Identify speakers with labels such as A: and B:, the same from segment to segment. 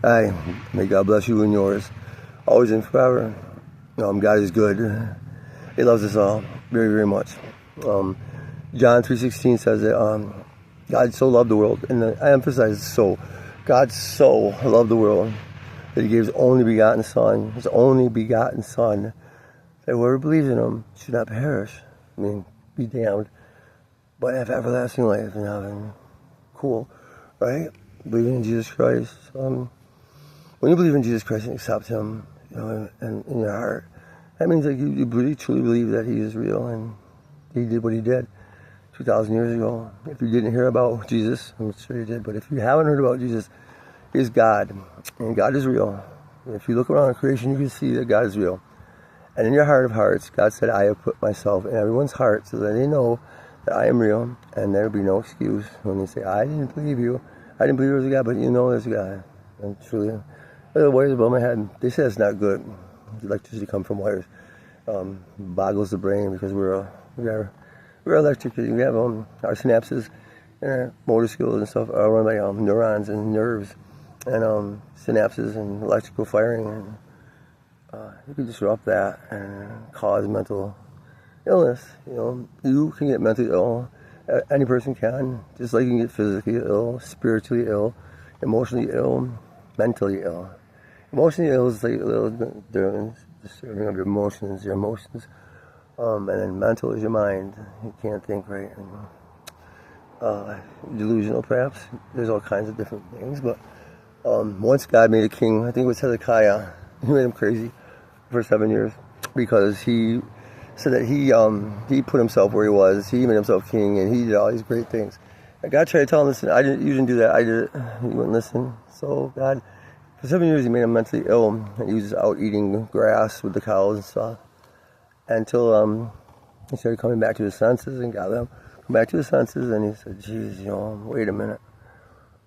A: Hi, may God bless you and yours, always and forever. God is good. He loves us all very, very much. John 3:16 says that God so loved the world, and I emphasize so. God so loved the world that He gave His only begotten Son, that whoever believes in Him should not perish, be damned, but have everlasting life in heaven. Cool, right? Believing in Jesus Christ. When you believe in Jesus Christ and accept Him, in your heart, that means that you really truly believe that He is real and He did what He did 2,000 years ago. If you didn't hear about Jesus, I'm sure you did, but if you haven't heard about Jesus, He is God, and God is real. If you look around at creation, you can see that God is real. And in your heart of hearts, God said, I have put myself in everyone's heart so that they know that I am real, and there will be no excuse when they say, I didn't believe you. I didn't believe there was a God, but you know there's a God. And truly, the wires above my head, they say it's not good. Electricity comes from wires. Boggles the brain because we're electric. We have our synapses and our motor skills and stuff are run by neurons and nerves and synapses and electrical firing. And you can disrupt that and cause mental illness. You can get mentally ill. Any person can, just like you can get physically ill, spiritually ill, emotionally ill, mentally ill. Emotionally ill is like a little disturbing of your emotions, and then mental is your mind. You can't think right. Delusional, perhaps. There's all kinds of different things. But once God made a king, I think it was Hezekiah. He made him crazy for 7 years because he said that he put himself where he was. He made himself king, and he did all these great things. And God tried to tell him, listen, you didn't do that. I did it. He wouldn't listen. So God, for 7 years, He made him mentally ill. And he was out eating grass with the cows and stuff until he started coming back to his senses, and God let him come back to his senses. And he said, "Geez, wait a minute."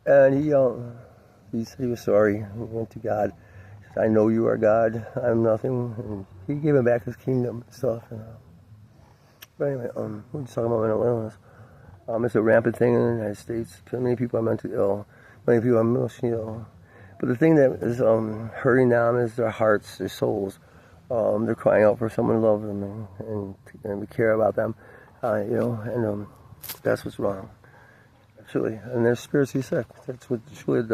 A: And he said he was sorry. He went to God. He said, "I know you are God. I'm nothing." And He gave him back his kingdom and stuff. But anyway, we're just talking about mental illness. It's a rampant thing in the United States. Many people are mentally ill. Many people are emotionally ill. But the thing that is hurting them is their hearts, their souls. They're crying out for someone to love them and we care about them, and that's what's wrong, actually. And they're spiritually sick. That's what truly it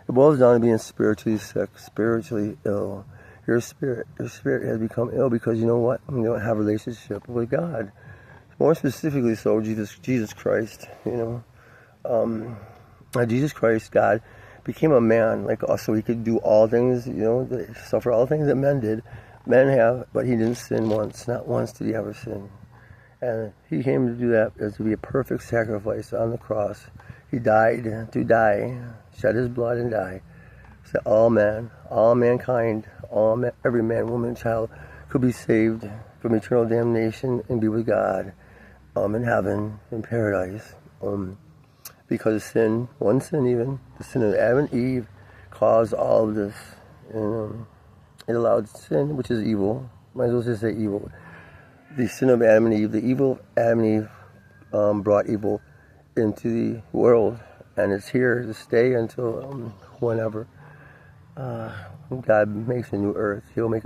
A: boils down to being spiritually sick, spiritually ill. Your spirit has become ill because you know what? You don't have a relationship with God. More specifically, so Jesus Christ. Jesus Christ, God, became a man like us, so He could do all things. Suffer all things that men did. Men have, but He didn't sin once. Not once did He ever sin. And He came to do that, as to be a perfect sacrifice on the cross. He died to die, shed His blood and die, so that all mankind, every man, woman, and child could be saved from eternal damnation and be with God in heaven, in paradise. Because sin, one sin even, the sin of Adam and Eve, caused all of this. And it allowed sin, which is evil. Might as well just say evil. The sin of Adam and Eve, the evil of Adam and Eve brought evil into the world. And it's here to stay until whenever God makes a new earth. He'll make